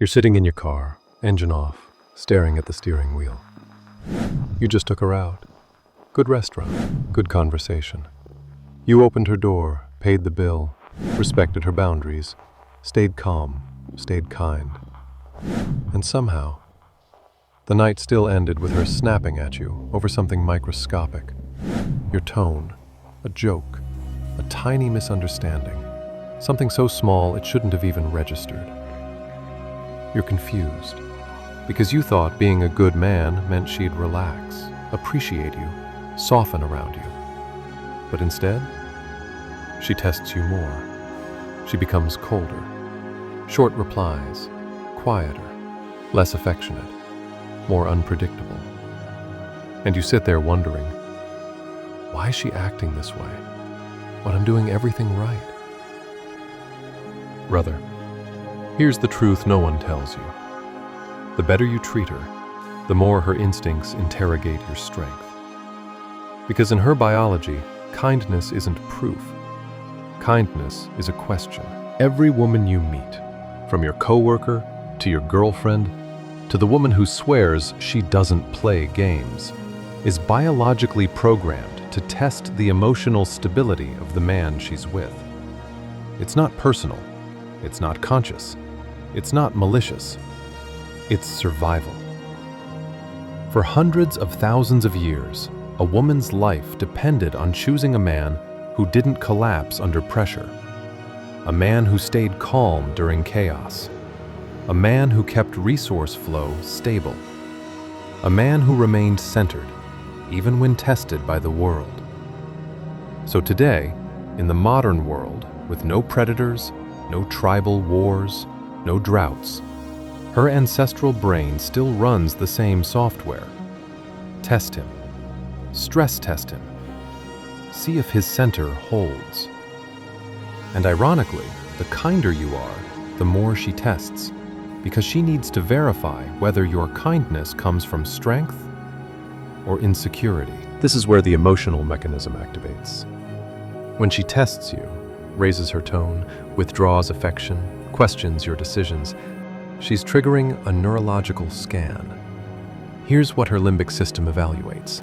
You're sitting in your car, engine off, staring at the steering wheel. You just took her out. Good restaurant, good conversation. You opened her door, paid the bill, respected her boundaries, stayed calm, stayed kind. And somehow, the night still ended with her snapping at you over something microscopic. Your tone, a joke, a tiny misunderstanding, something so small it shouldn't have even registered. You're confused, because you thought being a good man meant she'd relax, appreciate you, soften around you. But instead, she tests you more. She becomes colder, short replies, quieter, less affectionate, more unpredictable. And you sit there wondering, why is she acting this way when I'm doing everything right? Brother, here's the truth no one tells you. The better you treat her, the more her instincts interrogate your strength. Because in her biology, kindness isn't proof. Kindness is a question. Every woman you meet, from your coworker to your girlfriend to the woman who swears she doesn't play games, is biologically programmed to test the emotional stability of the man she's with. It's not personal. It's not conscious. It's not malicious. It's survival. For hundreds of thousands of years, a woman's life depended on choosing a man who didn't collapse under pressure, a man who stayed calm during chaos, a man who kept resource flow stable, a man who remained centered, even when tested by the world. So today, in the modern world, with no predators, no tribal wars, no droughts, her ancestral brain still runs the same software. Test him. Stress test him. See if his center holds. And ironically, the kinder you are, the more she tests, because she needs to verify whether your kindness comes from strength or insecurity. This is where the emotional mechanism activates. When she tests you, raises her tone, withdraws affection, questions your decisions, she's triggering a neurological scan. Here's what her limbic system evaluates: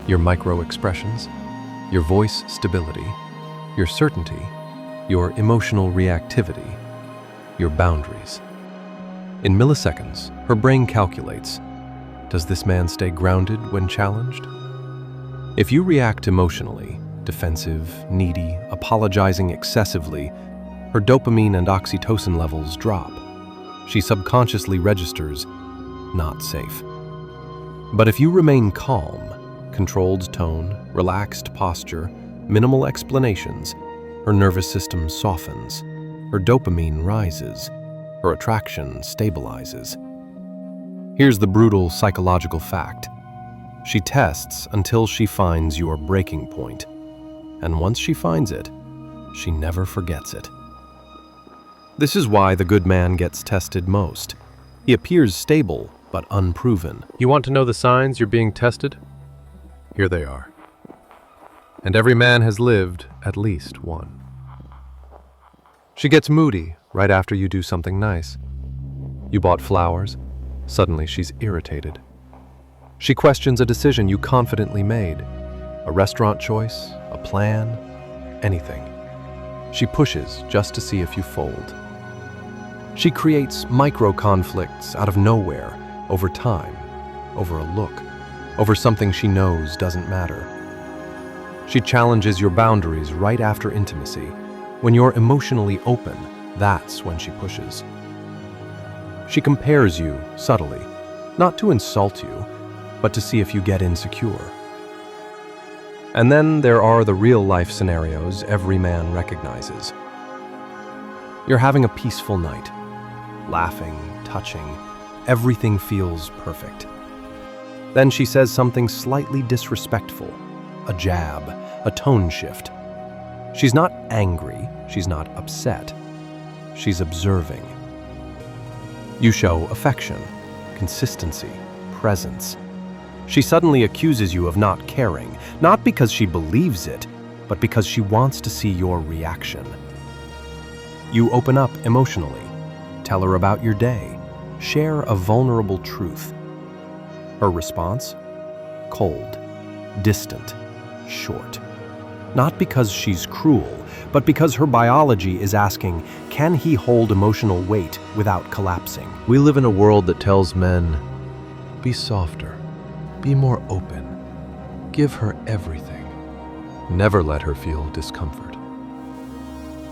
your micro-expressions, your voice stability, your certainty, your emotional reactivity, your boundaries. In milliseconds, her brain calculates, does this man stay grounded when challenged? If you react emotionally, defensive, needy, apologizing excessively, her dopamine and oxytocin levels drop. She subconsciously registers, not safe. But if you remain calm, controlled tone, relaxed posture, minimal explanations, her nervous system softens, her dopamine rises, her attraction stabilizes. Here's the brutal psychological fact. She tests until she finds your breaking point. And once she finds it, she never forgets it. This is why the good man gets tested most. He appears stable, but unproven. You want to know the signs you're being tested? Here they are. And every man has lived at least one. She gets moody right after you do something nice. You bought flowers. Suddenly she's irritated. She questions a decision you confidently made. A restaurant choice, a plan, anything. She pushes just to see if you fold. She creates micro-conflicts out of nowhere, over time, over a look, over something she knows doesn't matter. She challenges your boundaries right after intimacy. When you're emotionally open, that's when she pushes. She compares you subtly, not to insult you, but to see if you get insecure. And then there are the real-life scenarios every man recognizes. You're having a peaceful night, laughing, touching, everything feels perfect. Then she says something slightly disrespectful, a jab, a tone shift. She's not angry, she's not upset, she's observing. You show affection, consistency, presence. She suddenly accuses you of not caring, not because she believes it, but because she wants to see your reaction. You open up emotionally. Tell her about your day. Share a vulnerable truth. Her response? Cold, distant, short. Not because she's cruel, but because her biology is asking, can he hold emotional weight without collapsing? We live in a world that tells men, be softer, be more open, give her everything. Never let her feel discomfort.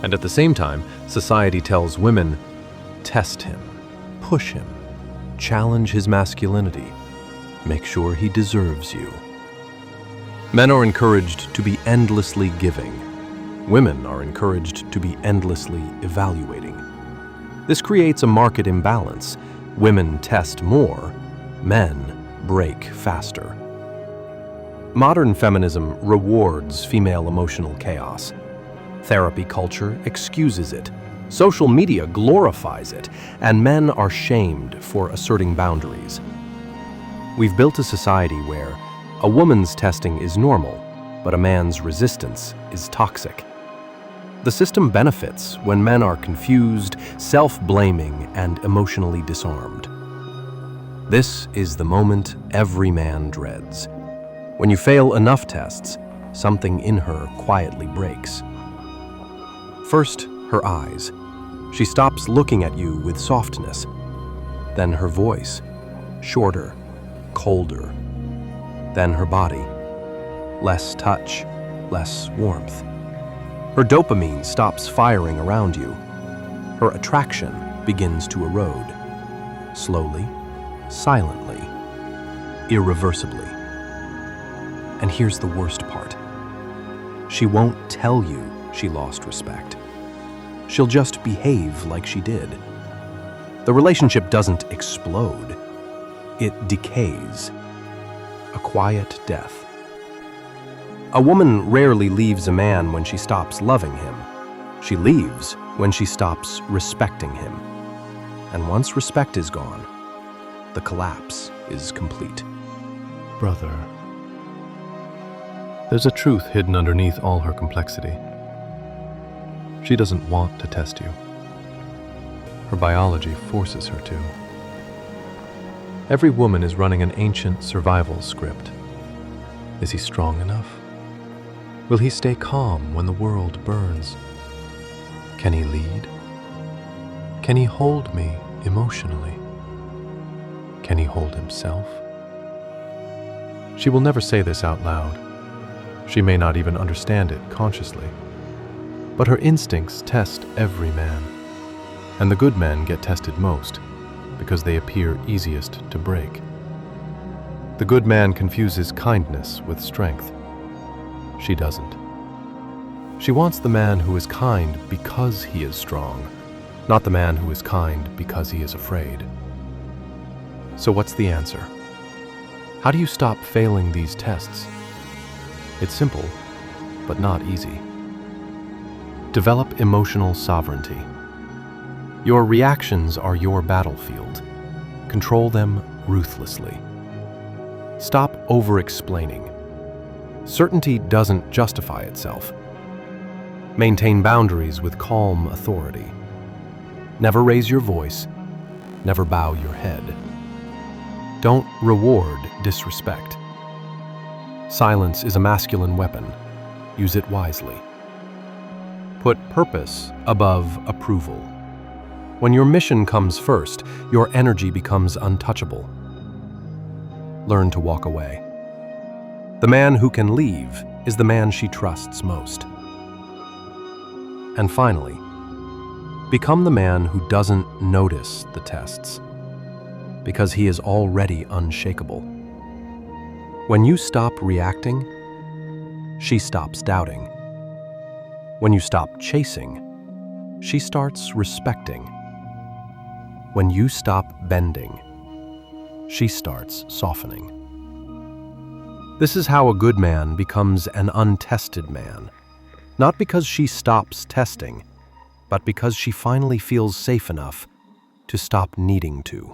And at the same time, society tells women, test him, push him, challenge his masculinity, make sure he deserves you. Men are encouraged to be endlessly giving. Women are encouraged to be endlessly evaluating. This creates a market imbalance. Women test more, men break faster. Modern feminism rewards female emotional chaos. Therapy culture excuses it. Social media glorifies it, and men are shamed for asserting boundaries. We've built a society where a woman's testing is normal, but a man's resistance is toxic. The system benefits when men are confused, self-blaming, and emotionally disarmed. This is the moment every man dreads. When you fail enough tests, something in her quietly breaks. First, her eyes. She stops looking at you with softness. Then her voice, shorter, colder. Then her body, less touch, less warmth. Her dopamine stops firing around you. Her attraction begins to erode. Slowly, silently, irreversibly. And here's the worst part. She won't tell you she lost respect. She'll just behave like she did. The relationship doesn't explode. It decays. A quiet death. A woman rarely leaves a man when she stops loving him. She leaves when she stops respecting him. And once respect is gone, the collapse is complete. Brother, there's a truth hidden underneath all her complexity. She doesn't want to test you. Her biology forces her to. Every woman is running an ancient survival script. Is he strong enough? Will he stay calm when the world burns? Can he lead? Can he hold me emotionally? Can he hold himself? She will never say this out loud. She may not even understand it consciously. But her instincts test every man. And the good men get tested most, because they appear easiest to break. The good man confuses kindness with strength. She doesn't. She wants the man who is kind because he is strong, not the man who is kind because he is afraid. So what's the answer? How do you stop failing these tests? It's simple, but not easy. Develop emotional sovereignty. Your reactions are your battlefield. Control them ruthlessly. Stop over-explaining. Certainty doesn't justify itself. Maintain boundaries with calm authority. Never raise your voice. Never bow your head. Don't reward disrespect. Silence is a masculine weapon. Use it wisely. Put purpose above approval. When your mission comes first, your energy becomes untouchable. Learn to walk away. The man who can leave is the man she trusts most. And finally, become the man who doesn't notice the tests, because he is already unshakable. When you stop reacting, she stops doubting. When you stop chasing, she starts respecting. When you stop bending, she starts softening. This is how a good man becomes an untested man, not because she stops testing, but because she finally feels safe enough to stop needing to.